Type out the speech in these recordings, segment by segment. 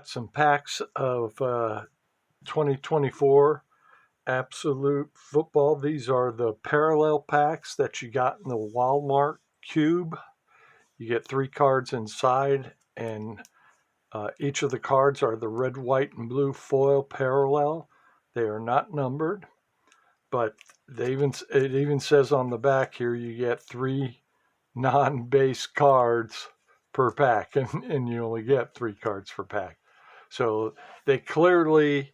some packs of 2024 Absolute Football. These are the parallel packs that you got in the Walmart Cube. You get 3 cards inside, and each of the cards are the red, white, and blue foil parallel. They are not numbered, but it even says on the back here you get 3 non-base cards per pack, and you only get 3 cards per pack. So they clearly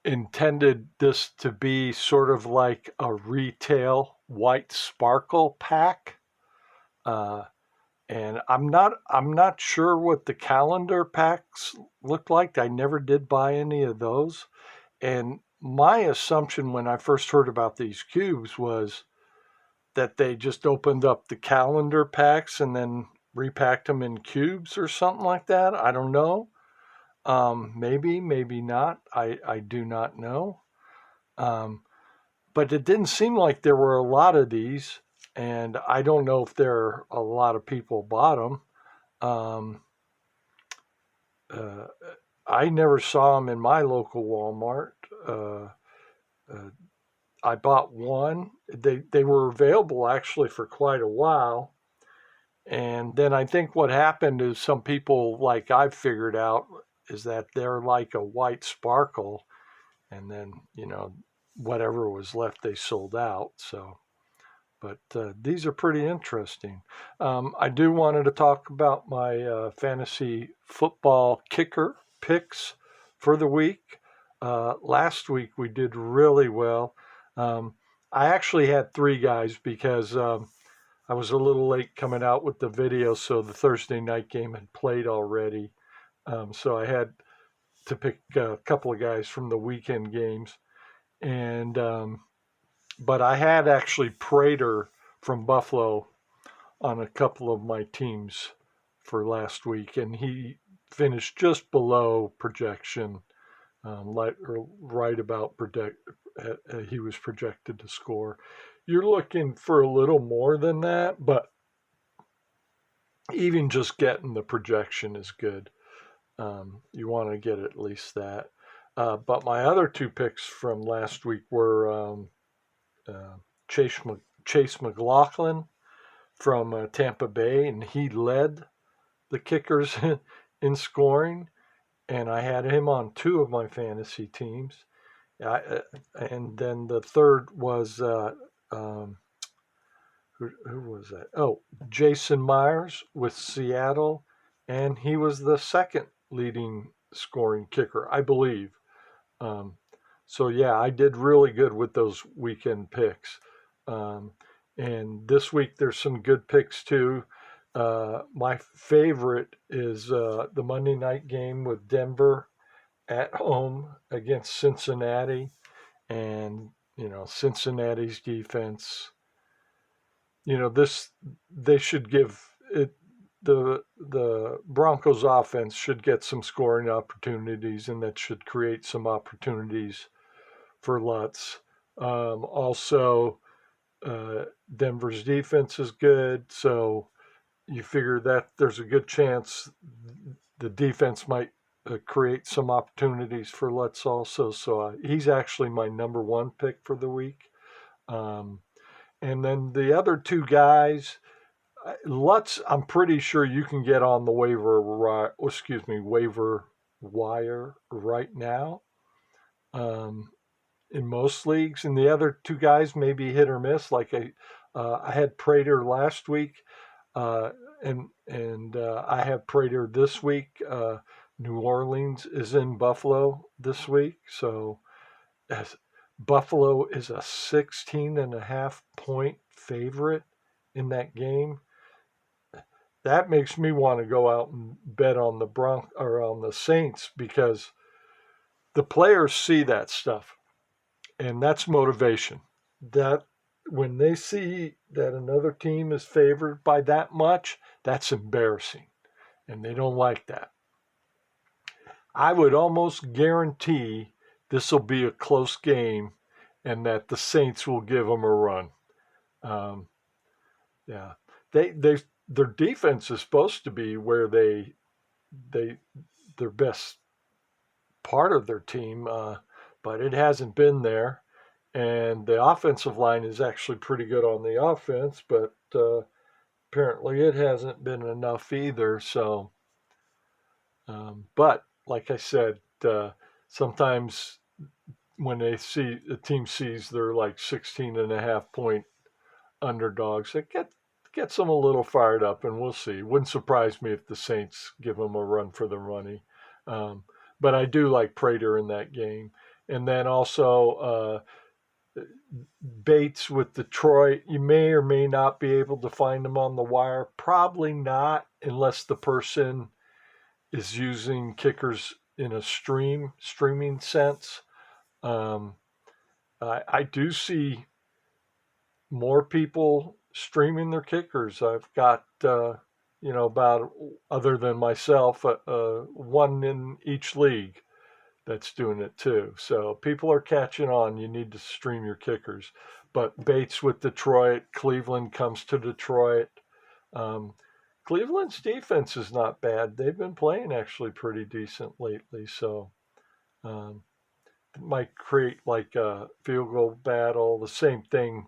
intended this to be sort of like a retail white sparkle pack. And I'm not sure what the calendar packs look like. I never did buy any of those. And my assumption when I first heard about these cubes was that they just opened up the calendar packs and then repacked them in cubes or something like that. I don't know. Maybe not. I do not know. Um, but it didn't seem like there were a lot of these, and I don't know if there are a lot of people bought them. Um, uh, I never saw them in my local Walmart. Uh, I bought one. They were available actually for quite a while. And then I think what happened is some people, like I've figured out, is that they're like a white sparkle, and then whatever was left they sold out. So, but these are pretty interesting. I do wanted to talk about my fantasy football kicker picks for the week. Last week we did really well. Um, I actually had 3 guys because I was a little late coming out with the video, so the Thursday night game had played already. So I had to pick a couple of guys from the weekend games, and but I had actually Prater from Buffalo on a couple of my teams for last week, and he finished just below projection, right about he was projected to score. You're looking for a little more than that, but even just getting the projection is good. You want to get at least that. But my other 2 picks from last week were uh, Chase, Chase McLaughlin from Tampa Bay, and he led the kickers in scoring, and I had him on 2 of my fantasy teams. And then the third was who was that? Oh, Jason Myers with Seattle, and he was the second leading scoring kicker, I believe. Um, so yeah, I did really good with those weekend picks. Um, and this week there's some good picks too. My favorite is the Monday night game with Denver at home against Cincinnati, and Cincinnati's defense. This they should give it. The Broncos offense should get some scoring opportunities, and that should create some opportunities for Lutz. Also, Denver's defense is good, so you figure that there's a good chance the defense might create some opportunities for Lutz also. So he's actually my number 1 pick for the week. Um, and then the other 2 guys, Lutz, I'm pretty sure you can get on the waiver wire right now. In most leagues, and the other 2 guys may be hit or miss. Like I had Prater last week, and I have Prater this week. New Orleans is in Buffalo this week, so Buffalo is a 16.5 point favorite in that game. That makes me want to go out and bet on the or on the Saints, because the players see that stuff, and that's motivation. That when they see that another team is favored by that much, that's embarrassing, and they don't like that. I would almost guarantee this will be a close game, and that the Saints will give them a run. Um, yeah, their defense is supposed to be where they their best part of their team, but it hasn't been there. And the offensive line is actually pretty good on the offense, but apparently it hasn't been enough either. So, but like I said, sometimes when they see the team sees they're like 16 and a half point underdogs, it gets them a little fired up, and we'll see. Wouldn't surprise me if the Saints give them a run for their money. Um, but I do like Prater in that game. And then also Bates with Detroit. You may or may not be able to find them on the wire. Probably not, unless the person is using kickers in a streaming sense. Um, I do see more people streaming their kickers. I've got about, other than myself, one in each league that's doing it too. So people are catching on. You need to stream your kickers. But Bates with Detroit, Cleveland comes to Detroit. Um, Cleveland's defense is not bad. They've been playing actually pretty decent lately. So um, it might create like a field goal battle. The same thing.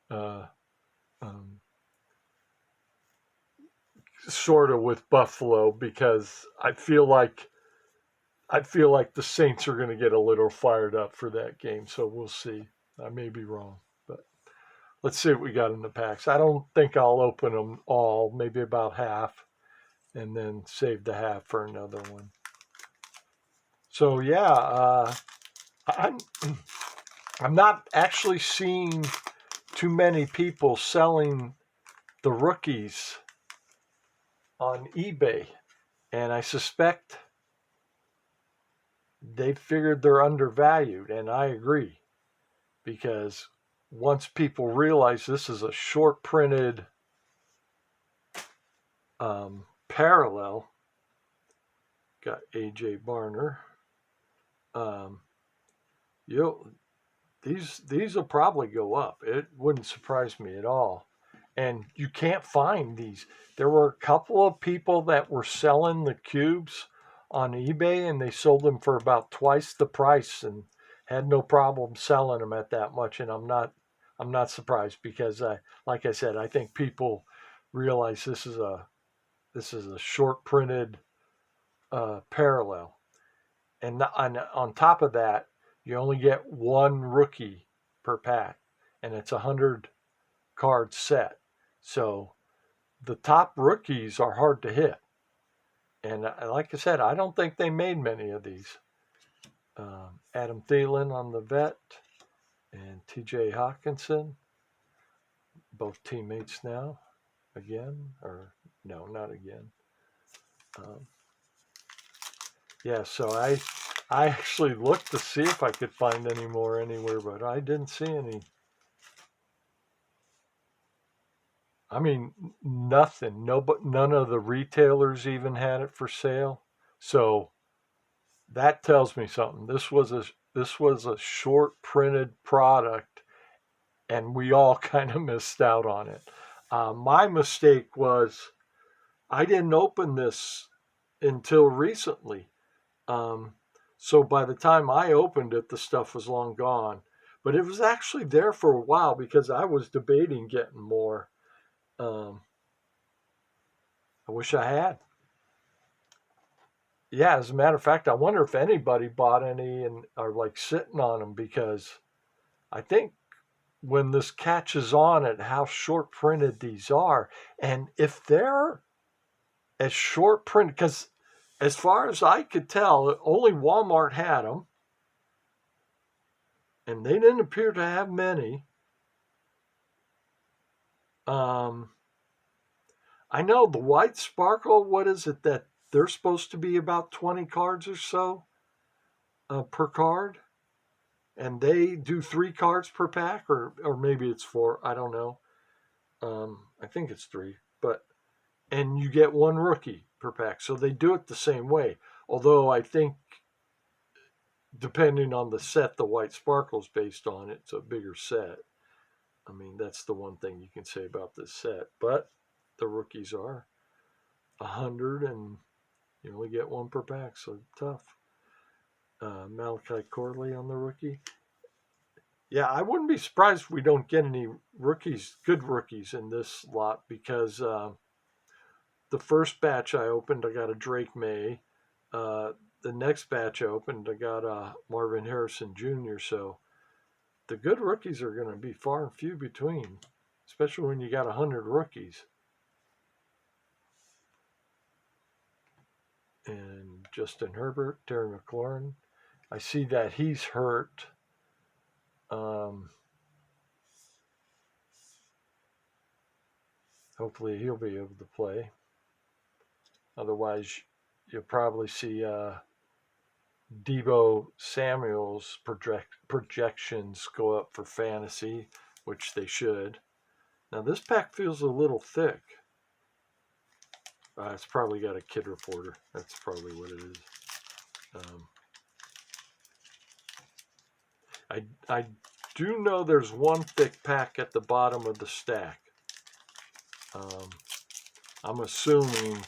Uh, um, Sort of with Buffalo, because I feel like the Saints are going to get a little fired up for that game. So we'll see. I may be wrong, but let's see what we got in the packs. I don't think I'll open them all, maybe about half, and then save the half for another one. So yeah, I'm I'm not actually seeing too many people selling the rookies on eBay, and I suspect they figured they're undervalued, and I agree, because once people realize this is a short printed parallel, got AJ Barner. Um, you these will probably go up. It wouldn't surprise me at all. And you can't find these. There were a couple of people that were selling the cubes on eBay, and they sold them for about twice the price and had no problem selling them at that much. And I'm not surprised, because like I said, I think people realize this is a short printed parallel. And on top of that, you only get one rookie per pack, and it's a 100 card set. So the top rookies are hard to hit. And like I said, I don't think they made many of these. Adam Thielen on the vet, and TJ Hawkinson, both teammates now, again, or no, not again. Um, yeah, so I actually looked to see if I could find any more anywhere, but I didn't see any. I mean, nothing. No, but none of the retailers even had it for sale. So that tells me something. This was a short printed product, and we all kind of missed out on it. My mistake was I didn't open this until recently. Um, so by the time I opened it, the stuff was long gone. But it was actually there for a while, because I was debating getting more. Um, I wish I had. Yeah, as a matter of fact, I wonder if anybody bought any and are like sitting on them, because I think when this catches on at how short printed these are, and if they're as short printed, because as far as I could tell, only Walmart had them, and they didn't appear to have many. Um, I know the White Sparkle, what is it that they're supposed to be about 20 cards or so per card? And they do 3 cards per pack, or maybe it's 4. I don't know. I think it's 3, but and you get one rookie per pack, so they do it the same way. Although I think, depending on the set the White Sparkle's based on, it's a bigger set. I mean, that's the one thing you can say about this set. But the rookies are 100, and you only get one per pack, so tough. Malachi Corley on the rookie. Yeah, I wouldn't be surprised if we don't get any rookies, good rookies in this lot because the first batch I opened, I got a Drake May. Uh, the next batch I opened, I got a Marvin Harrison Jr. So the good rookies are going to be far and few between, especially when you got 100 rookies. And Justin Herbert, Terry McLaurin. I see that he's hurt. Hopefully he'll be able to play. Otherwise, you'll probably see Deebo Samuel's projections go up for fantasy, which they should. Now this pack feels a little thick. It's probably got a kid reporter. That's probably what it is. I do know there's one thick pack at the bottom of the stack. I'm assuming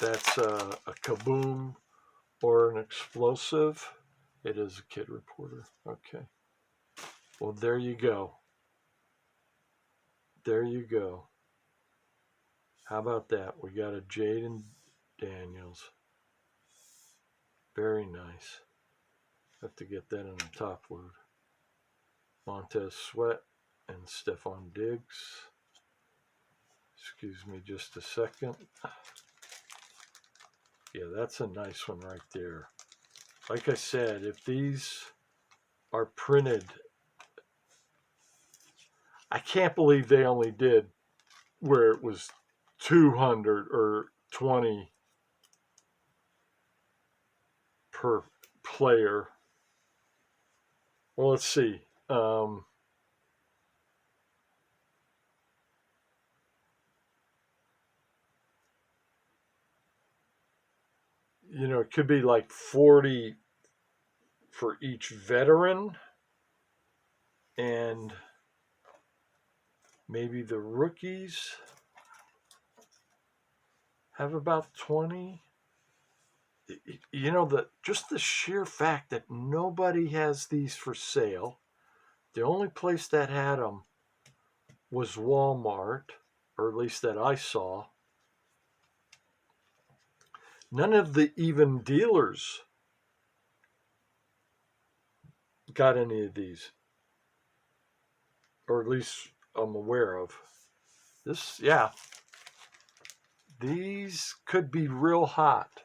that's a Kaboom or an explosive. It is a kid reporter. Okay. Well, there you go. There you go. How about that? We got a Jaden Daniels. Very nice. Have to get that in the top load. Montez Sweat and Stephon Diggs. Excuse me just a second. Yeah, that's a nice one right there. Like I said, if these are printed, I can't believe they only did where it was 200 or 20 per player. Well, let's see. It could be like 40 for each veteran, and maybe the rookies have about 20. Just the sheer fact that nobody has these for sale. The only place that had them was Walmart, or at least that I saw. None of the even dealers got any of these, or at least I'm aware of. These could be real hot.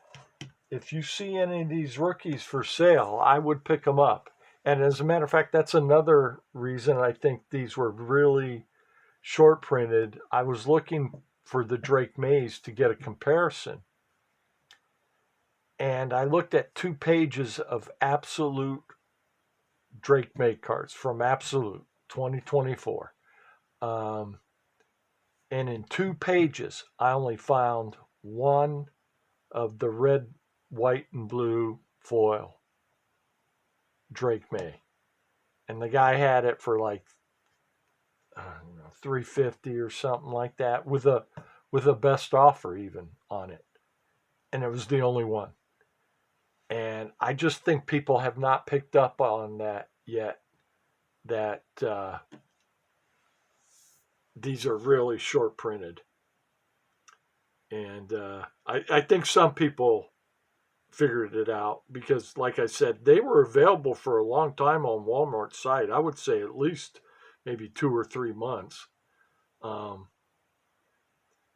If you see any of these rookies for sale, I would pick them up. And as a matter of fact, that's another reason I think these were really short printed. I was looking for the Drake Mays to get a comparison. And I looked at 2 pages of Absolute Drake May cards from Absolute 2024. And in 2 pages, I only found one of the red, white, and blue foil Drake May. And the guy had it for like $350 or something like that with a best offer even on it. And it was the only one. And I just think people have not picked up on that yet, that these are really short printed. And I think some people figured it out because, like I said, they were available for a long time on Walmart's site. I would say at least maybe 2 or 3 months.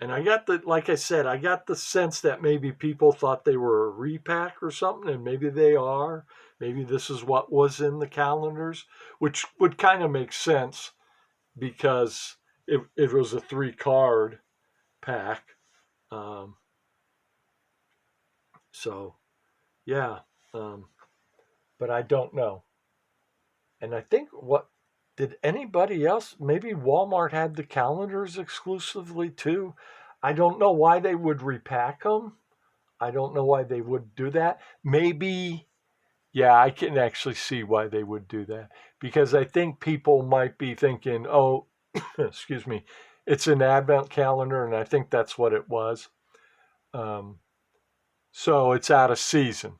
And I got the sense that maybe people thought they were a repack or something, and maybe they are. Maybe this is what was in the calendars, which would kind of make sense because it was a 3-card pack. But I don't know. And I think did anybody else, maybe Walmart had the calendars exclusively too? I don't know why they would repack them. I don't know why they would do that. Maybe, yeah, I can actually see why they would do that. Because I think people might be thinking, oh, excuse me, it's an advent calendar, and I think that's what it was. So it's out of season.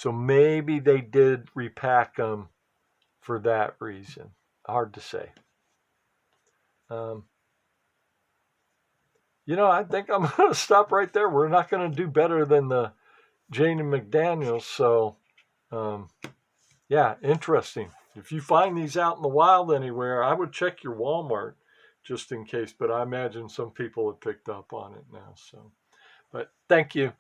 So maybe they did repack them for that reason. Hard to say. Um, I think I'm going to stop right there. We're not going to do better than the Jane and McDaniels. So, um, yeah, interesting. If you find these out in the wild anywhere, I would check your Walmart just in case. But I imagine some people have picked up on it now. So, but thank you.